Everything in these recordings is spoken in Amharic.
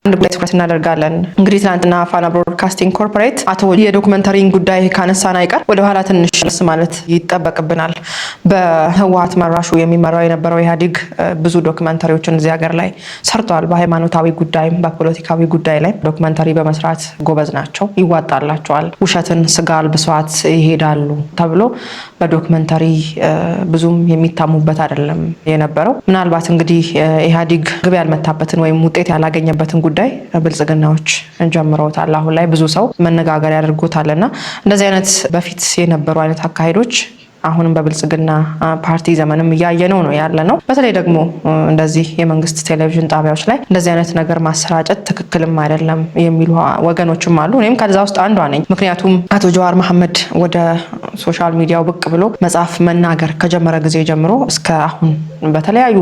አንድ ጉዳይ ትኩረት እናደርጋለን። እንግዲህ ትናንትና ፋና ብሮድካስቲንግ ኮርፖሬት አቶ የዶክመንተሪን ጉዳይ ካነሳን አይቀር ወደ ኋላ ትንሽ ማለት ይጠበቅብናል። በህወሓት መራሹ የሚመራው የነበረው ኢህአዴግ ብዙ ዶክመንተሪዎችን እዚህ ሀገር ላይ ሰርቷል። በሃይማኖታዊ ጉዳይ፣ በፖለቲካዊ ጉዳይ ላይ ዶክመንተሪ በመስራት ጎበዝ ናቸው፣ ይዋጣላቸዋል። ውሸትን ስጋ አልብሷት ይሄዳሉ ተብሎ በዶክመንተሪ ብዙም የሚታሙበት አይደለም የነበረው። ምናልባት እንግዲህ ኢህአዴግ ግብ ያልመታበትን ወይም ውጤት ያላገኘበትን ጉዳይ ብልጽግናዎች ጀምረውታል። አሁን ላይ ብዙ ሰው መነጋገር ያደርጉታልና እንደዚህ አይነት በፊት የነበሩ አይነት አካሄዶች አሁንም በብልጽግና ፓርቲ ዘመንም እያየነው ነው ያለነው። በተለይ ደግሞ እንደዚህ የመንግስት ቴሌቪዥን ጣቢያዎች ላይ እንደዚህ አይነት ነገር ማሰራጨት ትክክልም አይደለም የሚሉ ወገኖችም አሉ። እኔም ከዛ ውስጥ አንዷ ነኝ። ምክንያቱም አቶ ጀዋር መሐመድ ወደ ሶሻል ሚዲያው ብቅ ብሎ መጽሐፍ መናገር ከጀመረ ጊዜ ጀምሮ እስከ አሁን በተለያዩ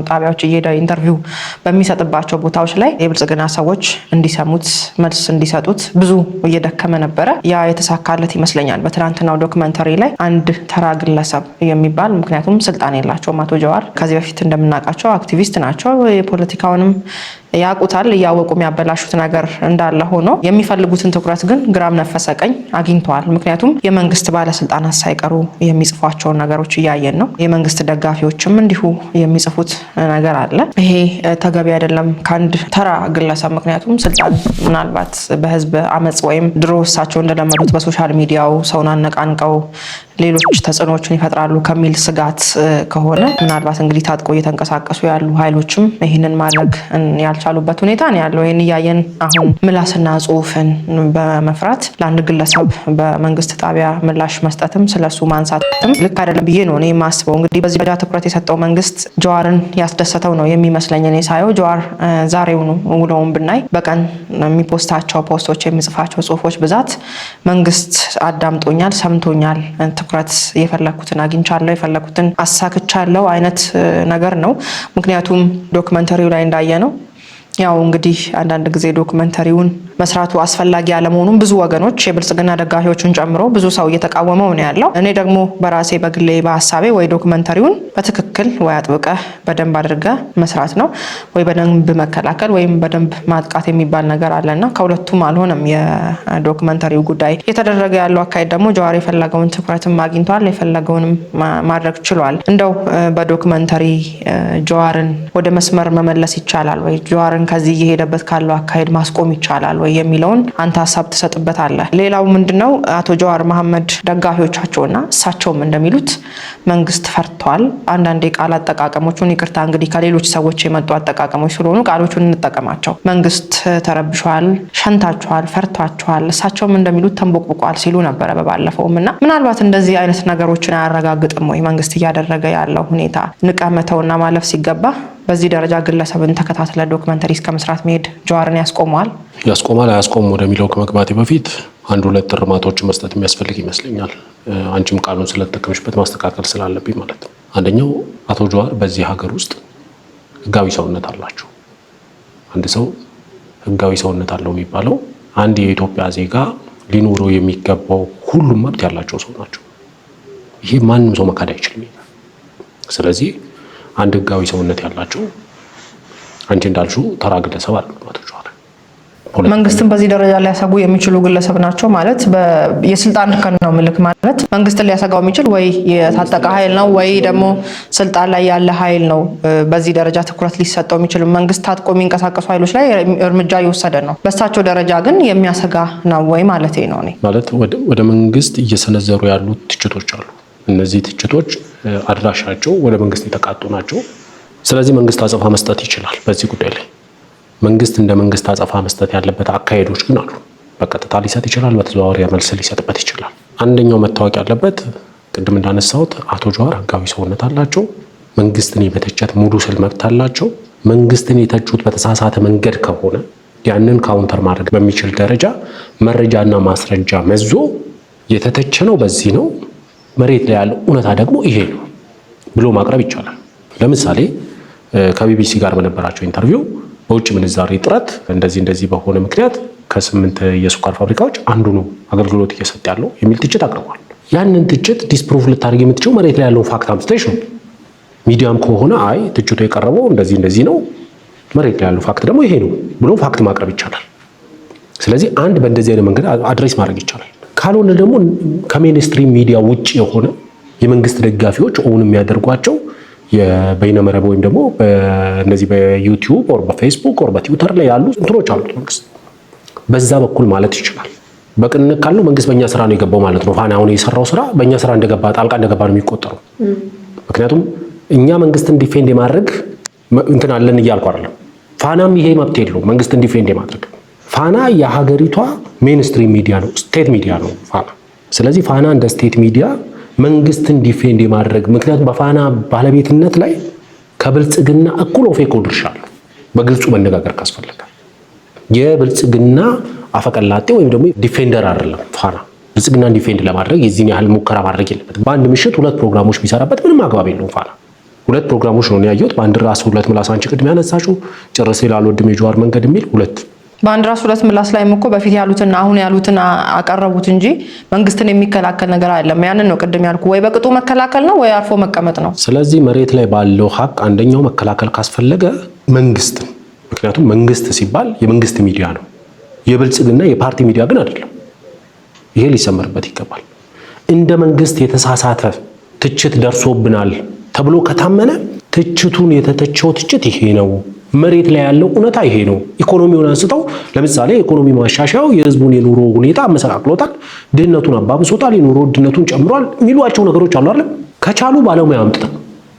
ጣቢያዎች እየሄደ ኢንተርቪው በሚሰጥባቸው ቦታዎች ላይ የብልጽግና ሰዎች እንዲሰሙት መልስ እንዲሰጡት ብዙ እየደከመ ነበረ። ያ የተሳካለት ይመስለኛል። በትናንትናው ዶክመንተሪ ላይ አንድ ተራ ግለሰብ የሚባል ምክንያቱም ስልጣን የላቸውም አቶ ጀዋር ከዚህ በፊት እንደምናውቃቸው አክቲቪስት ናቸው። የፖለቲካውንም ያውቁታል። እያወቁ የሚያበላሹት ነገር እንዳለ ሆኖ የሚፈልጉትን ትኩረት ግን ግራም ነፈሰ ቀኝ አግኝተዋል። ምክንያቱም የመንግስት ባለስልጣናት ሳይቀሩ የሚጽፏቸውን ነገሮች እያየን ነው። የመንግስት ደጋፊዎችም እንዲሁ የሚጽፉት ነገር አለ። ይሄ ተገቢ አይደለም ከአንድ ተራ ግለሰብ። ምክንያቱም ስልጣን ምናልባት በህዝብ አመፅ ወይም ድሮ እሳቸው እንደለመዱት በሶሻል ሚዲያው ሰውን አነቃንቀው ሌሎች ተጽዕኖዎችን ይፈጥራሉ ከሚል ስጋት ከሆነ ምናልባት እንግዲህ ታጥቆ እየተንቀሳቀሱ ያሉ ኃይሎችም ይህንን ማድረግ ያልቻሉበት ሁኔታ ነው ያለው። ይህን እያየን አሁን ምላስና ጽሁፍን በመፍራት ለአንድ ግለሰብ በመንግስት ጣቢያ ምላሽ መስጠትም ስለሱ ማንሳትም ልክ አይደለም ብዬ ነው እኔ የማስበው። እንግዲህ በዚህ በዳ ትኩረት የሰጠው መንግስት ጀዋርን ያስደሰተው ነው የሚመስለኝ። እኔ ሳየው ጀዋር ዛሬውኑ ውሎውን ብናይ በቀን የሚፖስታቸው ፖስቶች፣ የሚጽፋቸው ጽሁፎች ብዛት መንግስት አዳምጦኛል፣ ሰምቶኛል፣ ትኩረት የፈለኩትን አግኝቻለሁ፣ የፈለኩትን አሳክቻለሁ አይነት ነገር ነው። ምክንያቱም ዶክመንተሪው ላይ እንዳየ ነው ያው እንግዲህ አንዳንድ ጊዜ ዶክመንተሪውን መስራቱ አስፈላጊ ያለመሆኑን ብዙ ወገኖች የብልጽግና ደጋፊዎችን ጨምሮ ብዙ ሰው እየተቃወመው ነው ያለው። እኔ ደግሞ በራሴ በግሌ በሐሳቤ ወይ ዶክመንተሪውን በትክክል ወይ አጥብቀ በደንብ አድርገ መስራት ነው ወይ በደንብ መከላከል ወይም በደንብ ማጥቃት የሚባል ነገር አለና ከሁለቱም አልሆነም የዶክመንተሪው ጉዳይ። የተደረገ ያለው አካሄድ ደግሞ ጀዋር የፈለገውን ትኩረትም አግኝቷል፣ የፈለገውንም ማድረግ ችሏል። እንደው በዶክመንተሪ ጀዋርን ወደ መስመር መመለስ ይቻላል ወይ? ጀዋርን ከዚህ እየሄደበት ካለው አካሄድ ማስቆም ይቻላል ወይ የሚለውን አንተ ሐሳብ ትሰጥበታለህ። ሌላው ምንድነው አቶ ጀዋር መሐመድ ደጋፊዎቻቸውና እሳቸውም እንደሚሉት መንግስት ፈርቷል። አንዳንድ የቃል አጠቃቀሞቹን ይቅርታ እንግዲህ ከሌሎች ሰዎች የመጡ አጠቃቀሞች ስለሆኑ ቃሎቹን እንጠቀማቸው። መንግስት ተረብሿል፣ ሸንታችኋል፣ ፈርቷችኋል፣ እሳቸውም እንደሚሉት ተንቦቅብቋል ሲሉ ነበረ በባለፈውም እና ምናልባት እንደዚህ አይነት ነገሮችን አያረጋግጥም ወይ መንግስት እያደረገ ያለው ሁኔታ? ንቀመተውና ማለፍ ሲገባ በዚህ ደረጃ ግለሰብን ተከታትለ ዶክመንተሪ እስከ መስራት መሄድ ጀዋርን ያስቆማል አያስቆም ወደሚለው ከመግባቴ በፊት አንድ ሁለት እርማቶችን መስጠት የሚያስፈልግ ይመስለኛል። አንቺም ቃሉን ስለተጠቀምሽበት ማስተካከል ስላለብኝ ማለት ነው። አንደኛው አቶ ጀዋር በዚህ ሀገር ውስጥ ህጋዊ ሰውነት አላቸው። አንድ ሰው ህጋዊ ሰውነት አለው የሚባለው አንድ የኢትዮጵያ ዜጋ ሊኖረው የሚገባው ሁሉም መብት ያላቸው ሰው ናቸው። ይሄ ማንም ሰው መካድ አይችልም። ስለዚህ አንድ ህጋዊ ሰውነት ያላቸው አንቺ እንዳልሽው ተራ ግለሰብ አይደለም አቶ ጀዋር። መንግስትን በዚህ ደረጃ ሊያሰጉ የሚችሉ ግለሰብ ናቸው ማለት የስልጣን እርከን ነው ምልክ ማለት መንግስትን ሊያሰጋው የሚችል ወይ የታጠቀ ኃይል ነው ወይ ደግሞ ስልጣን ላይ ያለ ኃይል ነው በዚህ ደረጃ ትኩረት ሊሰጠው የሚችል። መንግስት ታጥቆ የሚንቀሳቀሱ ኃይሎች ላይ እርምጃ እየወሰደ ነው። በእሳቸው ደረጃ ግን የሚያሰጋ ነው ወይ ማለት ነው? እኔ ማለት ወደ መንግስት እየሰነዘሩ ያሉት ትችቶች አሉ። እነዚህ ትችቶች አድራሻቸው ወደ መንግስት የተቃጡ ናቸው። ስለዚህ መንግስት አጸፋ መስጠት ይችላል። በዚህ ጉዳይ ላይ መንግስት እንደ መንግስት አጸፋ መስጠት ያለበት አካሄዶች ግን አሉ። በቀጥታ ሊሰጥ ይችላል፣ በተዘዋዋሪ መልስ ሊሰጥበት ይችላል። አንደኛው መታወቅ ያለበት ቅድም እንዳነሳሁት አቶ ጀዋር ህጋዊ ሰውነት አላቸው። መንግስትን የመተቸት ሙሉ ስል መብት አላቸው። መንግስትን የተቹት በተሳሳተ መንገድ ከሆነ ያንን ካውንተር ማድረግ በሚችል ደረጃ መረጃና ማስረጃ መዞ የተተቸ ነው በዚህ ነው መሬት ላይ ያለው እውነታ ደግሞ ይሄ ነው ብሎ ማቅረብ ይቻላል። ለምሳሌ ከቢቢሲ ጋር በነበራቸው ኢንተርቪው በውጭ ምንዛሬ ጥረት እንደዚህ በሆነ ምክንያት ከ8 የስኳር ፋብሪካዎች አንዱ ነው አገልግሎት እየሰጠ ያለው የሚል ትችት አቅርቧል። ያንን ትችት ዲስፕሩቭ ልታደርግ የምትችለው መሬት ላይ ያለው ፋክት አምጥተሽ ነው። ሚዲያም ከሆነ አይ ትችቱ የቀረበው እንደዚህ ነው መሬት ላይ ያለው ፋክት ደግሞ ይሄ ነው ብሎ ፋክት ማቅረብ ይቻላል። ስለዚህ አንድ በእንደዚህ አይነት መንገድ አድሬስ ማድረግ ይቻላል። ካልሆነ ደግሞ ከሜንስትሪም ሚዲያ ውጭ የሆነ የመንግስት ደጋፊዎች ኦውን የሚያደርጓቸው የበይነመረብ ወይም ደግሞ በእነዚህ በዩቲዩብ ኦር በፌስቡክ ኦር በትዊተር ላይ ያሉ እንትኖች አሉት መንግስት በዛ በኩል ማለት ይችላል። በቅንነት ካለው መንግስት በእኛ ስራ ነው የገባው ማለት ነው። ፋና አሁን የሰራው ስራ በእኛ ስራ እንደገባ ጣልቃ እንደገባ ነው የሚቆጠረው። ምክንያቱም እኛ መንግስትን ዲፌንድ የማድረግ እንትን አለን እያልኩ አይደለም። ፋናም ይሄ መብት የለውም መንግስትን ዲፌንድ የማድረግ። ፋና የሀገሪቷ ሜንስትሪም ሚዲያ ነው፣ ስቴት ሚዲያ ነው ፋና። ስለዚህ ፋና እንደ ስቴት ሚዲያ መንግስትን ዲፌንድ የማድረግ ምክንያቱም በፋና ባለቤትነት ላይ ከብልጽግና እኩል ኦፌኮ ድርሻ አለው። በግልጹ መነጋገር ካስፈለገ የብልጽግና አፈቀላጤ ወይም ደግሞ ዲፌንደር አይደለም ፋና። ብልጽግናን ዲፌንድ ለማድረግ የዚህን ያህል ሙከራ ማድረግ የለበትም። በአንድ ምሽት 2 ፕሮግራሞች ቢሰራበት ምንም አግባብ የለውም ፋና። 2 ፕሮግራሞች ነው ያየሁት። በአንድ ራስ 2 ምላስ አንቺ ቅድም ያነሳሽው ጭርስ ላልወድም የጀዋር መንገድ የሚል 2 በአንድ ራስ 2 ምላስ ላይም እኮ በፊት ያሉትና አሁን ያሉትን አቀረቡት እንጂ መንግስትን የሚከላከል ነገር አይደለም። ያንን ነው ቅድም ያልኩ፣ ወይ በቅጡ መከላከል ነው ወይ አርፎ መቀመጥ ነው። ስለዚህ መሬት ላይ ባለው ሀቅ አንደኛው መከላከል ካስፈለገ መንግስትን፣ ምክንያቱም መንግስት ሲባል የመንግስት ሚዲያ ነው፣ የብልጽግና የፓርቲ ሚዲያ ግን አይደለም። ይሄ ሊሰመርበት ይገባል። እንደ መንግስት የተሳሳተ ትችት ደርሶብናል ተብሎ ከታመነ ትችቱን የተተቸው ትችት ይሄ ነው፣ መሬት ላይ ያለው እውነታ ይሄ ነው። ኢኮኖሚውን አንስተው ለምሳሌ ኢኮኖሚ ማሻሻያው የህዝቡን የኑሮ ሁኔታ አመሰቃቅሎታል፣ ድህነቱን አባብሶታል፣ የኑሮ ውድነቱን ጨምሯል የሚሏቸው ነገሮች አሉ አይደል? ከቻሉ ባለሙያ አምጥተው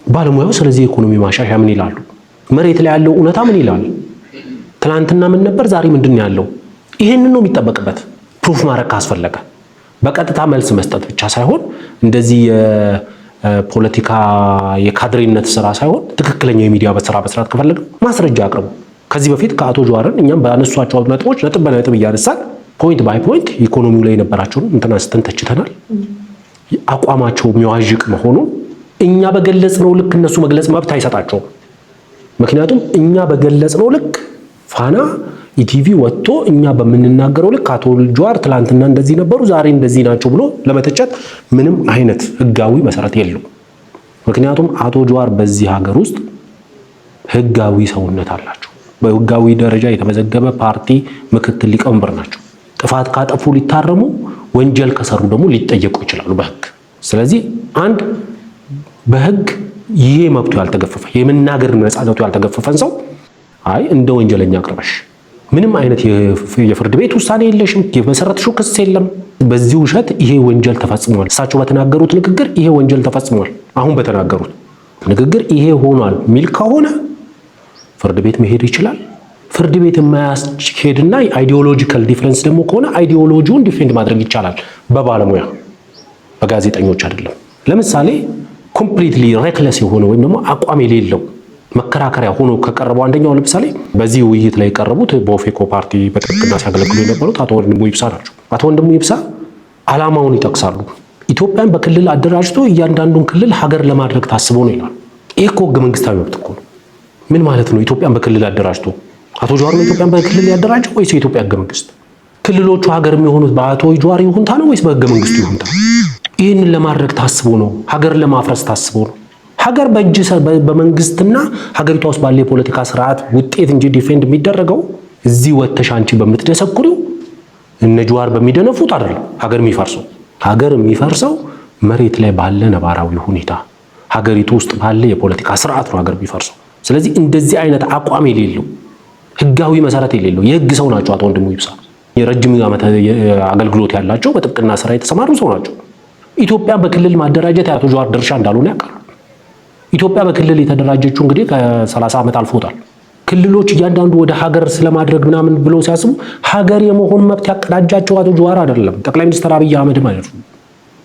ባለሙያው ስለዚህ ኢኮኖሚ ማሻሻያ ምን ይላሉ፣ መሬት ላይ ያለው እውነታ ምን ይላል፣ ትናንትና ምን ነበር፣ ዛሬ ምንድን ነው ያለው? ይሄንን ነው የሚጠበቅበት። ፕሩፍ ማድረግ ካስፈለገ በቀጥታ መልስ መስጠት ብቻ ሳይሆን እንደዚህ የፖለቲካ የካድሬነት ስራ ሳይሆን ትክክለኛ የሚዲያ በስራ መስራት ከፈለገ ማስረጃ አቅርቡ። ከዚህ በፊት ከአቶ ጀዋርን እኛም ባነሷቸው ነጥቦች ነጥብ በነጥብ እያነሳን ፖይንት ባይ ፖይንት ኢኮኖሚው ላይ የነበራቸውን እንትን አንስተን ተችተናል። አቋማቸው የሚዋዥቅ መሆኑን እኛ በገለጽነው ልክ እነሱ መግለጽ መብት አይሰጣቸውም። ምክንያቱም እኛ በገለጽነው ልክ ፋና ኢቲቪ ወጥቶ እኛ በምንናገረው ልክ አቶ ጀዋር ትላንትና እንደዚህ ነበሩ ዛሬ እንደዚህ ናቸው ብሎ ለመተቸት ምንም አይነት ህጋዊ መሰረት የለው። ምክንያቱም አቶ ጀዋር በዚህ ሀገር ውስጥ ህጋዊ ሰውነት አላቸው። በህጋዊ ደረጃ የተመዘገበ ፓርቲ ምክትል ሊቀመንበር ናቸው። ጥፋት ካጠፉ ሊታረሙ፣ ወንጀል ከሰሩ ደግሞ ሊጠየቁ ይችላሉ በህግ። ስለዚህ አንድ በህግ ይሄ መብቱ ያልተገፈፈ የመናገር ነፃነቱ ያልተገፈፈን ሰው አይ እንደ ወንጀለኛ አቅርበሽ ምንም አይነት የፍርድ ቤት ውሳኔ የለሽም፣ የመሰረትሽው ክስ የለም፣ በዚህ ውሸት ይሄ ወንጀል ተፈጽሟል፣ እሳቸው በተናገሩት ንግግር ይሄ ወንጀል ተፈጽሟል፣ አሁን በተናገሩት ንግግር ይሄ ሆኗል ሚል ከሆነ ፍርድ ቤት መሄድ ይችላል። ፍርድ ቤት የማያስኬድና አይዲዮሎጂካል ዲፍረንስ ደግሞ ከሆነ አይዲዮሎጂውን ዲፌንድ ማድረግ ይቻላል በባለሙያ በጋዜጠኞች አይደለም። ለምሳሌ ኮምፕሊትሊ ሬክለስ የሆነ ወይም ደግሞ አቋም የሌለው መከራከሪያ ሆኖ ከቀረበው አንደኛው ለምሳሌ በዚህ ውይይት ላይ የቀረቡት በኦፌኮ ፓርቲ በጥብቅና ሲያገለግሉ የነበሩት አቶ ወንድሙ ይብሳ ናቸው። አቶ ወንድሙ ይብሳ ዓላማውን ይጠቅሳሉ። ኢትዮጵያን በክልል አደራጅቶ እያንዳንዱን ክልል ሀገር ለማድረግ ታስቦ ነው ይላሉ። ይህ እኮ ህገ መንግስታዊ መብት እኮ ነው። ምን ማለት ነው? ኢትዮጵያን በክልል አደራጅቶ አቶ ጀዋር ነው ኢትዮጵያን በክልል ያደራጀው ወይስ የኢትዮጵያ ህገ መንግስት? ክልሎቹ ሀገር የሚሆኑት በአቶ ጀዋር ይሁንታ ነው ወይስ በህገ መንግስቱ ይሁንታ? ይህንን ለማድረግ ታስቦ ነው፣ ሀገር ለማፍረስ ታስቦ ነው። ሀገር በመንግስትና ሀገሪቷ ውስጥ ባለ የፖለቲካ ስርዓት ውጤት እንጂ ዲፌንድ የሚደረገው እዚህ ወተሽ አንቺ በምትደሰኩሪው እነ ጀዋር በሚደነፉት አይደለም። ሀገር የሚፈርሰው መሬት ላይ ባለ ነባራዊ ሁኔታ ሀገሪቱ ውስጥ ባለ የፖለቲካ ስርዓት ነው ሀገር የሚፈርሰው። ስለዚህ እንደዚህ አይነት አቋም የሌለው ህጋዊ መሰረት የሌለው የህግ ሰው ናቸው አቶ ወንድሙ ይብሳ። የረጅም ዓመት አገልግሎት ያላቸው በጥብቅና ስራ የተሰማሩ ሰው ናቸው። ኢትዮጵያ በክልል ማደራጀት የአቶ ጀዋር ድርሻ እንዳልሆነ ያውቃሉ። ኢትዮጵያ በክልል የተደራጀችው እንግዲህ ከ30 ዓመት አልፎታል። ክልሎች እያንዳንዱ ወደ ሀገር ስለማድረግ ምናምን ብለው ሲያስቡ ሀገር የመሆን መብት ያቀዳጃቸው አቶ ጀዋር አይደለም፣ ጠቅላይ ሚኒስትር አብይ አህመድ ማለት ነው።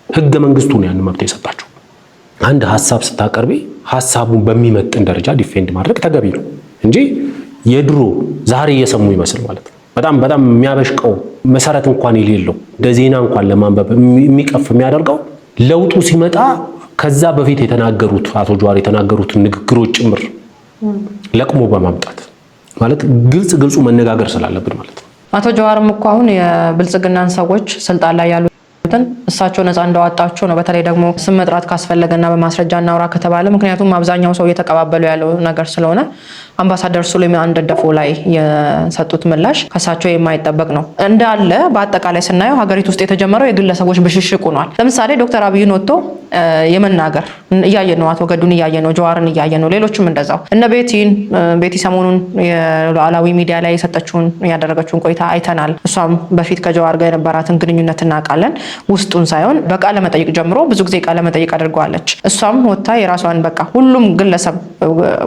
ህገ መንግስቱ ነው ያን መብት የሰጣቸው። አንድ ሀሳብ ስታቀርቢ ሀሳቡን በሚመጥን ደረጃ ዲፌንድ ማድረግ ተገቢ ነው እንጂ የድሮ ዛሬ እየሰሙ ይመስል ማለት ነው። በጣም የሚያበሽቀው መሰረት እንኳን የሌለው እንደ ዜና እንኳን ለማንበብ የሚቀፍ የሚያደርገው ለውጡ ሲመጣ ከዛ በፊት የተናገሩት አቶ ጀዋር የተናገሩትን ንግግሮች ጭምር ለቅሞ በማምጣት ማለት ግልጹ መነጋገር ስላለብን ማለት ነው። አቶ ጀዋርም እኮ አሁን የብልጽግናን ሰዎች ስልጣን ላይ ያሉትን እሳቸው ነፃ እንዳወጣቸው ነው። በተለይ ደግሞ ስም መጥራት ካስፈለገና በማስረጃ እናውራ ከተባለ ምክንያቱም አብዛኛው ሰው እየተቀባበሉ ያለው ነገር ስለሆነ አምባሳደር ሱሌማን ደደፎ ላይ የሰጡት ምላሽ ከሳቸው የማይጠበቅ ነው። እንዳለ በአጠቃላይ ስናየው ሀገሪቱ ውስጥ የተጀመረው የግለሰቦች ብሽሽቅ ሆኗል። ለምሳሌ ዶክተር አብይን ወጥቶ የመናገር እያየን ነው፣ አቶ ገዱን እያየን ነው፣ ጀዋርን እያየን ነው፣ ሌሎችም እንደዛው። እነ ቤቲ ሰሞኑን የሉዓላዊ ሚዲያ ላይ የሰጠችውን ያደረገችውን ቆይታ አይተናል። እሷም በፊት ከጀዋር ጋር የነበራትን ግንኙነት እናውቃለን፣ ውስጡን ሳይሆን በቃለ መጠይቅ ጀምሮ ብዙ ጊዜ ቃለ መጠይቅ አድርገዋለች። እሷም ወጥታ የራሷን በቃ ሁሉም ግለሰብ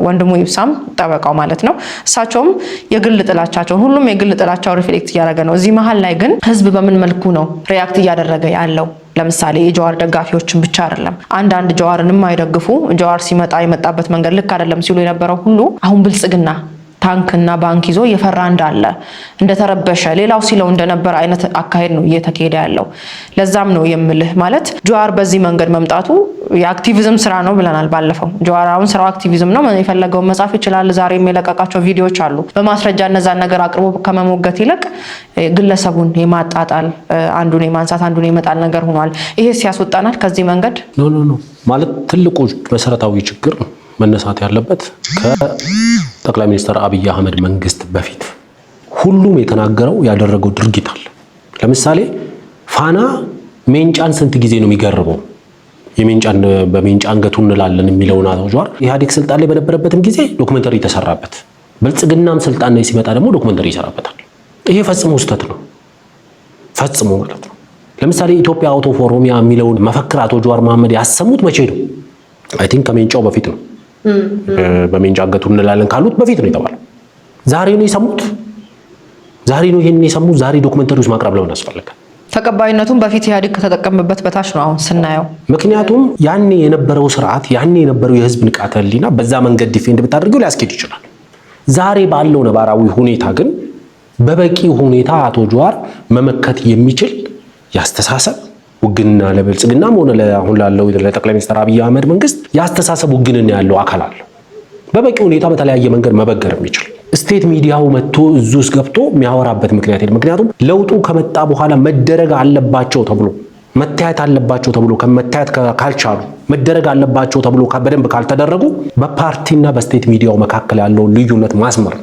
ወንድሙ ይብሳም ጠበቃው ማለት ነው፣ እሳቸውም የግል ጥላቻቸውን ሁሉም የግል ጥላቻው ሪፍሌክት እያደረገ ነው። እዚህ መሀል ላይ ግን ህዝብ በምን መልኩ ነው ሪያክት እያደረገ ያለው? ለምሳሌ የጀዋር ደጋፊዎችን ብቻ አይደለም፣ አንዳንድ ጀዋርን የማይደግፉ ጀዋር ሲመጣ የመጣበት መንገድ ልክ አይደለም ሲሉ የነበረው ሁሉ አሁን ብልጽግና ታንክና ባንክ ይዞ የፈራ እንዳለ እንደተረበሸ ሌላው ሲለው እንደነበረ አይነት አካሄድ ነው እየተካሄደ ያለው። ለዛም ነው የምልህ ማለት ጀዋር በዚህ መንገድ መምጣቱ የአክቲቪዝም ስራ ነው ብለናል ባለፈው። ጀዋር አሁን ስራው አክቲቪዝም ነው፣ የፈለገውን መጻፍ ይችላል። ዛሬ የሚለቀቃቸው ቪዲዮዎች አሉ። በማስረጃ እነዛን ነገር አቅርቦ ከመሞገት ይልቅ ግለሰቡን የማጣጣል አንዱን የማንሳት አንዱን የመጣል ነገር ሆኗል። ይሄ ሲያስወጣናል ከዚህ መንገድ ኖ ማለት ትልቁ መሰረታዊ ችግር ነው መነሳት ያለበት ከጠቅላይ ሚኒስትር አብይ አህመድ መንግስት በፊት ሁሉም የተናገረው ያደረገው ድርጊት አለ። ለምሳሌ ፋና ሜንጫን ስንት ጊዜ ነው የሚገርበው? የሜንጫን በሜንጫ አንገቱ እንላለን የሚለውን አቶ ጀዋር ኢህአዴግ ስልጣን ላይ በነበረበትም ጊዜ ዶክመንተሪ ተሰራበት፣ ብልጽግናም ስልጣን ላይ ሲመጣ ደግሞ ዶክመንተሪ ይሰራበታል። ይሄ ፈጽሞ ስህተት ነው፣ ፈጽሞ ማለት ነው። ለምሳሌ ኢትዮጵያ አውት ኦፍ ኦሮሚያ የሚለውን መፈክር አቶ ጀዋር መሐመድ ያሰሙት መቼ ነው? አይ ቲንክ ከሜንጫው በፊት ነው። በሜንጫ አንገቱ እንላለን ካሉት በፊት ነው የተባለው። ዛሬ ነው የሰሙት። ዛሬ ነው ይሄን የሰሙት። ዛሬ ዶክመንተሪውስ ማቅረብ ለምን አስፈለገ? ተቀባይነቱም በፊት ኢህአዴግ ከተጠቀመበት በታች ነው አሁን ስናየው። ምክንያቱም ያኔ የነበረው ስርዓት ያኔ የነበረው የህዝብ ንቃተ ህሊና በዛ መንገድ ዲፌንድ ብታደርገው ሊያስኬድ ይችላል። ዛሬ ባለው ነባራዊ ሁኔታ ግን በበቂ ሁኔታ አቶ ጀዋር መመከት የሚችል ያስተሳሰብ ውግንና ለብልጽግናም ሆነ አሁን ላለው ለጠቅላይ ሚኒስትር አብይ አህመድ መንግስት ያስተሳሰብ ውግንና ያለው አካል አለ። በበቂ ሁኔታ በተለያየ መንገድ መበገር የሚችል ስቴት ሚዲያው መጥቶ እዙስ ገብቶ የሚያወራበት ምክንያት የለም። ምክንያቱም ለውጡ ከመጣ በኋላ መደረግ አለባቸው ተብሎ መታየት አለባቸው ተብሎ ከመታየት ካልቻሉ መደረግ አለባቸው ተብሎ በደንብ ካልተደረጉ በፓርቲና በስቴት ሚዲያው መካከል ያለው ልዩነት ማስመር።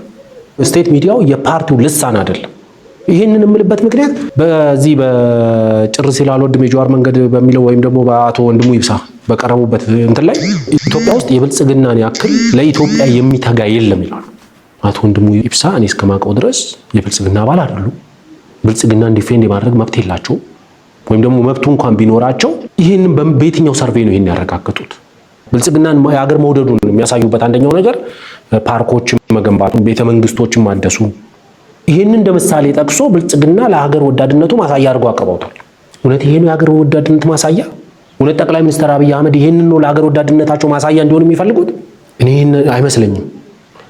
ስቴት ሚዲያው የፓርቲው ልሳን አይደለም። ይሄንን የምልበት ምክንያት በዚህ በጭር ሲል አልወድም የጀዋር መንገድ በሚለው ወይም ደግሞ በአቶ ወንድሙ ይብሳ በቀረቡበት እንትን ላይ ኢትዮጵያ ውስጥ የብልጽግናን ያክል ለኢትዮጵያ የሚተጋ የለም ይላሉ። አቶ ወንድሙ ይብሳ እኔ እስከማውቀው ድረስ የብልጽግና አባል አይደሉም። ብልጽግናን ዲፌንድ የማድረግ መብት የላቸውም። ወይም ደግሞ መብቱ እንኳን ቢኖራቸው ይሄንን በየትኛው ሰርቬይ ነው ይሄን ያረጋግጡት? ብልጽግናን የሀገር መውደዱን የሚያሳዩበት አንደኛው ነገር ፓርኮችን መገንባቱ፣ ቤተ መንግስቶችን ማደሱ፣ ይሄንን እንደ ምሳሌ ጠቅሶ ብልጽግና ለሀገር ወዳድነቱ ማሳያ አድርጎ አቅርበውታል። እውነት ይሄ ነው የሀገር ወዳድነት ማሳያ? እውነት ጠቅላይ ሚኒስትር አብይ አህመድ ይሄንን ነው ለሀገር ወዳድነታቸው ማሳያ እንዲሆን የሚፈልጉት? እኔ አይመስለኝም።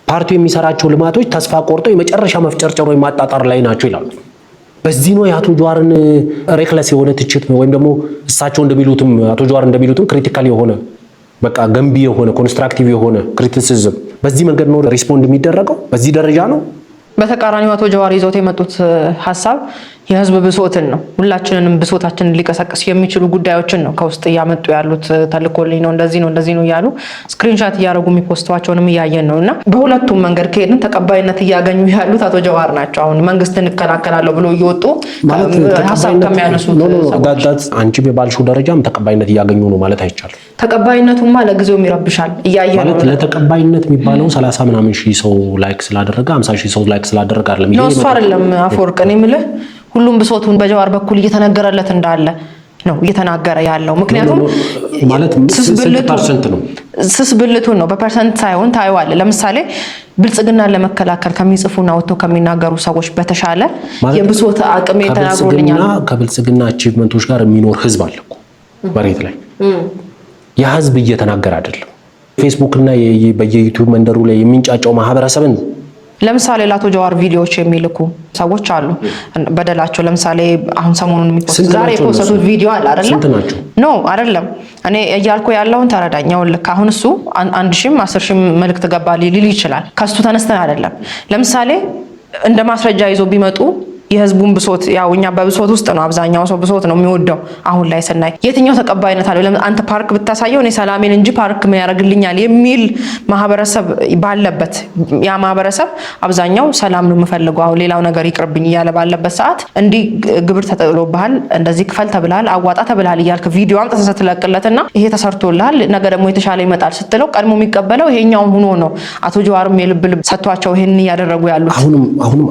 ፓርቲው የሚሰራቸው ልማቶች ተስፋ ቆርጦ የመጨረሻ መፍጨርጨር ወይ ማጣጣር ላይ ናቸው ይላሉ። በዚህ ነው የአቶ ጀዋርን ሬክለስ የሆነ ትችት ወይም ደግሞ እሳቸው እንደሚሉትም አቶ ጀዋር እንደሚሉትም ክሪቲካል የሆነ በቃ ገንቢ የሆነ ኮንስትራክቲቭ የሆነ ክሪቲሲዝም በዚህ መንገድ ነው ሪስፖንድ የሚደረገው? በዚህ ደረጃ ነው? በተቃራኒው አቶ ጀዋር ይዘውት የመጡት ሀሳብ የህዝብ ብሶትን ነው። ሁላችንንም ብሶታችንን ሊቀሰቅስ የሚችሉ ጉዳዮችን ነው ከውስጥ እያመጡ ያሉት። ተልኮልኝ ነው እንደዚህ ነው እንደዚህ ነው እያሉ ስክሪንሻት እያደረጉ የሚፖስቷቸውንም እያየን ነው። እና በሁለቱም መንገድ ከሄድን ተቀባይነት እያገኙ ያሉት አቶ ጀዋር ናቸው። አሁን መንግስትን እከላከላለሁ ብሎ እየወጡ ሀሳብ ከሚያነሱት አንቺ በባልሽው ደረጃም ተቀባይነት እያገኙ ነው ማለት አይቻልም። ተቀባይነቱማ ለጊዜውም ይረብሻል እያየ ነው። ለተቀባይነት የሚባለው 30 ምናምን ሺህ ሰው ላይክ ስላደረገ 50 ሺህ ሰው ላይክ ስላደረገ አይደለም። ይሄ ነው አይደለም። አፈወርቅ እኔ የምልህ ሁሉም ብሶቱን በጀዋር በኩል እየተነገረለት እንዳለ ነው እየተናገረ ያለው። ምክንያቱም ማለት 60% ነው ስስ ብልቱን ነው በፐርሰንት ሳይሆን ታይዋለህ። ለምሳሌ ብልጽግናን ለመከላከል ከሚጽፉና ወጥተው ከሚናገሩ ሰዎች በተሻለ የብሶት አቅም የተናገሩልኛል። ከብልጽግና አቺቭመንቶች ጋር የሚኖር ህዝብ አለ እኮ መሬት ላይ። ያ ህዝብ እየተናገረ አይደለም። ፌስቡክ እና በየዩቲዩብ መንደሩ ላይ የሚንጫጫው ማህበረሰብን ለምሳሌ ለአቶ ጀዋር ቪዲዮዎች የሚልኩ ሰዎች አሉ። በደላቸው ለምሳሌ አሁን ሰሞኑን የሚፖስቱ ዛሬ የፖስቱት ቪዲዮ አለ አይደለም? ኖ አይደለም። እኔ እያልኩ ያለውን ተረዳኛው። ልክ አሁን እሱ 1000 10,000 መልእክት ገባ ሊል ይችላል። ከሱ ተነስተን አይደለም። ለምሳሌ እንደ ማስረጃ ይዞ ቢመጡ የህዝቡን ብሶት ያው እኛ በብሶት ውስጥ ነው አብዛኛው ሰው ብሶት ነው የሚወደው አሁን ላይ ስናይ የትኛው ተቀባይነት አለው ለምን አንተ ፓርክ ብታሳየው እኔ ሰላሜን እንጂ ፓርክ ምን ያደርግልኛል የሚል ማህበረሰብ ባለበት ያ ማህበረሰብ አብዛኛው ሰላም ነው የምፈልገው አሁን ሌላው ነገር ይቅርብኝ እያለ ባለበት ሰዓት እንዲ ግብር ተጥሎብሃል እንደዚህ ክፈል ተብላል አዋጣ ተብላል እያልክ ቪዲዮ አምጥተህ ስትለቅለትና ይሄ ተሰርቶልሃል ነገ ደግሞ የተሻለ ይመጣል ስትለው ቀድሞ የሚቀበለው ይሄኛውን ሆኖ ነው አቶ ጀዋርም የልብ ሰጥቷቸው ይሄን ያደረጉ ያሉት አሁንም